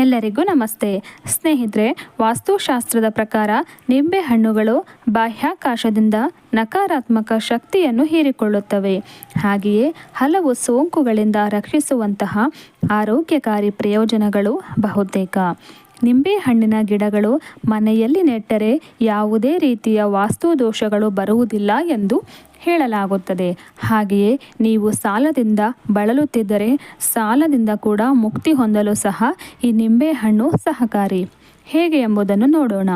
ಎಲ್ಲರಿಗೂ ನಮಸ್ತೆ ಸ್ನೇಹಿತರೆ. ವಾಸ್ತುಶಾಸ್ತ್ರದ ಪ್ರಕಾರ ನಿಂಬೆಹಣ್ಣುಗಳು ಬಾಹ್ಯಾಕಾಶದಿಂದ ನಕಾರಾತ್ಮಕ ಶಕ್ತಿಯನ್ನು ಹೀರಿಕೊಳ್ಳುತ್ತವೆ. ಹಾಗೆಯೇ ಹಲವು ಸೋಂಕುಗಳಿಂದ ರಕ್ಷಿಸುವಂತಹ ಆರೋಗ್ಯಕಾರಿ ಪ್ರಯೋಜನಗಳು ಬಹುತೇಕ. ನಿಂಬೆಹಣ್ಣಿನ ಗಿಡಗಳು ಮನೆಯಲ್ಲಿ ನೆಟ್ಟರೆ ಯಾವುದೇ ರೀತಿಯ ವಾಸ್ತು ದೋಷಗಳು ಬರುವುದಿಲ್ಲ ಎಂದು ಹೇಳಲಾಗುತ್ತದೆ. ಹಾಗೆಯೇ ನೀವು ಸಾಲದಿಂದ ಬಳಲುತ್ತಿದ್ದರೆ ಸಾಲದಿಂದ ಕೂಡ ಮುಕ್ತಿ ಹೊಂದಲು ಸಹ ಈ ನಿಂಬೆಹಣ್ಣು ಸಹಕಾರಿ. ಹೇಗೆ ಎಂಬುದನ್ನು ನೋಡೋಣ.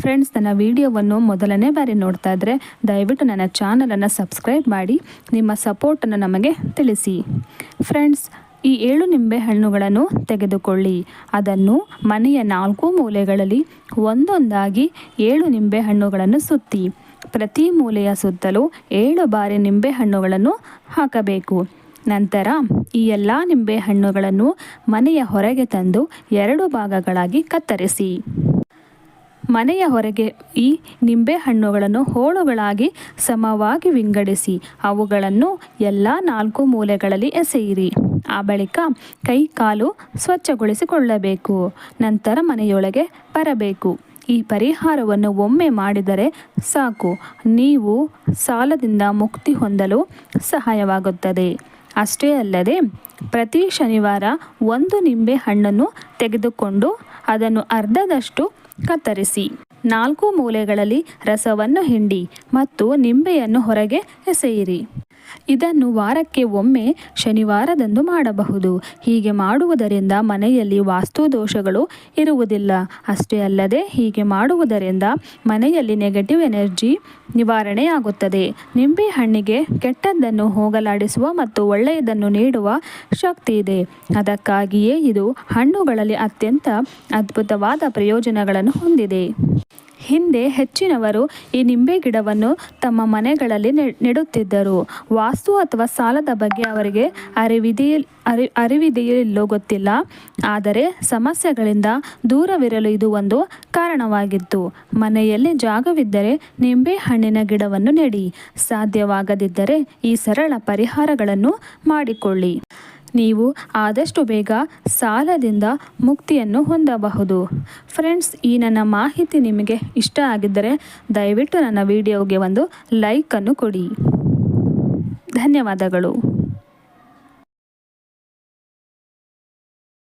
ಫ್ರೆಂಡ್ಸ್, ನನ್ನ ವಿಡಿಯೋವನ್ನು ಮೊದಲನೇ ಬಾರಿ ನೋಡ್ತಾ ಇದ್ದರೆ ದಯವಿಟ್ಟು ನನ್ನ ಚಾನಲನ್ನು ಸಬ್ಸ್ಕ್ರೈಬ್ ಮಾಡಿ ನಿಮ್ಮ ಸಪೋರ್ಟನ್ನು ನಮಗೆ ತಿಳಿಸಿ. ಫ್ರೆಂಡ್ಸ್, ಈ 7 ನಿಂಬೆಹಣ್ಣುಗಳನ್ನು ತೆಗೆದುಕೊಳ್ಳಿ. ಅದನ್ನು ಮನೆಯ 4 ಮೂಲೆಗಳಲ್ಲಿ ಒಂದೊಂದಾಗಿ 7 ನಿಂಬೆಹಣ್ಣುಗಳನ್ನು ಸುತ್ತಿ. ಪ್ರತಿ ಮೂಲೆಯ ಸುತ್ತಲೂ 7 ಬಾರಿ ನಿಂಬೆಹಣ್ಣುಗಳನ್ನು ಹಾಕಬೇಕು. ನಂತರ ಈ ಎಲ್ಲ ನಿಂಬೆಹಣ್ಣುಗಳನ್ನು ಮನೆಯ ಹೊರಗೆ ತಂದು 2 ಭಾಗಗಳಾಗಿ ಕತ್ತರಿಸಿ. ಮನೆಯ ಹೊರಗೆ ಈ ನಿಂಬೆಹಣ್ಣುಗಳನ್ನು ಹೋಳುಗಳಾಗಿ ಸಮವಾಗಿ ವಿಂಗಡಿಸಿ ಅವುಗಳನ್ನು ಎಲ್ಲ 4 ಮೂಲೆಗಳಲ್ಲಿ ಎಸೆಯಿರಿ. ಆ ಬಳಿಕ ಕೈ ಕಾಲು ಸ್ವಚ್ಛಗೊಳಿಸಿಕೊಳ್ಳಬೇಕು. ನಂತರ ಮನೆಯೊಳಗೆ ಬರಬೇಕು. ಈ ಪರಿಹಾರವನ್ನು ಒಮ್ಮೆ ಮಾಡಿದರೆ ಸಾಕು, ನೀವು ಸಾಲದಿಂದ ಮುಕ್ತಿ ಹೊಂದಲು ಸಹಾಯವಾಗುತ್ತದೆ. ಅಷ್ಟೇ ಅಲ್ಲದೆ ಪ್ರತಿ ಶನಿವಾರ 1 ನಿಂಬೆಹಣ್ಣನ್ನು ತೆಗೆದುಕೊಂಡು ಅದನ್ನು ಅರ್ಧದಷ್ಟು ಕತ್ತರಿಸಿ 4 ಮೂಲೆಗಳಲ್ಲಿ ರಸವನ್ನು ಹಿಂಡಿ ಮತ್ತು ನಿಂಬೆಯನ್ನು ಹೊರಗೆ ಎಸೆಯಿರಿ. ಇದನ್ನು ವಾರಕ್ಕೆ ಒಮ್ಮೆ ಶನಿವಾರದಂದು ಮಾಡಬಹುದು. ಹೀಗೆ ಮಾಡುವುದರಿಂದ ಮನೆಯಲ್ಲಿ ವಾಸ್ತು ದೋಷಗಳು ಇರುವುದಿಲ್ಲ. ಅಷ್ಟೇ ಅಲ್ಲದೆ ಹೀಗೆ ಮಾಡುವುದರಿಂದ ಮನೆಯಲ್ಲಿ ನೆಗೆಟಿವ್ ಎನರ್ಜಿ ನಿವಾರಣೆಯಾಗುತ್ತದೆ. ನಿಂಬೆಹಣ್ಣಿಗೆ ಕೆಟ್ಟದ್ದನ್ನು ಹೋಗಲಾಡಿಸುವ ಮತ್ತು ಒಳ್ಳೆಯದನ್ನು ನೀಡುವ ಶಕ್ತಿ ಇದೆ. ಅದಕ್ಕಾಗಿಯೇ ಇದು ಹಣ್ಣುಗಳಲ್ಲಿ ಅತ್ಯಂತ ಅದ್ಭುತವಾದ ಪ್ರಯೋಜನಗಳನ್ನು ಹೊಂದಿದೆ. ಹಿಂದೆ ಹೆಚ್ಚಿನವರು ಈ ನಿಂಬೆ ಗಿಡವನ್ನು ತಮ್ಮ ಮನೆಗಳಲ್ಲಿ ನೆಡುತ್ತಿದ್ದರು. ವಾಸ್ತು ಅಥವಾ ಸಾಲದ ಬಗ್ಗೆ ಅವರಿಗೆ ಅರಿವಿದೆಯೋ ಇಲ್ಲೋ ಗೊತ್ತಿಲ್ಲ. ಆದರೆ ಸಮಸ್ಯೆಗಳಿಂದ ದೂರವಿರಲು ಇದು ಒಂದು ಕಾರಣವಾಗಿತ್ತು. ಮನೆಯಲ್ಲಿ ಜಾಗವಿದ್ದರೆ ನಿಂಬೆಹಣ್ಣಿನ ಗಿಡವನ್ನು ನೆಡಿ. ಸಾಧ್ಯವಾಗದಿದ್ದರೆ ಈ ಸರಳ ಪರಿಹಾರಗಳನ್ನು ಮಾಡಿಕೊಳ್ಳಿ. ನೀವು ಆದಷ್ಟು ಬೇಗ ಸಾಲದಿಂದ ಮುಕ್ತಿಯನ್ನು ಹೊಂದಬಹುದು. ಫ್ರೆಂಡ್ಸ್, ಈ ನನ್ನ ಮಾಹಿತಿ ನಿಮಗೆ ಇಷ್ಟ ಆಗಿದ್ದರೆ ದಯವಿಟ್ಟು ನನ್ನ ವಿಡಿಯೋಗೆ ಒಂದು ಲೈಕನ್ನು ಕೊಡಿ. ಧನ್ಯವಾದಗಳು.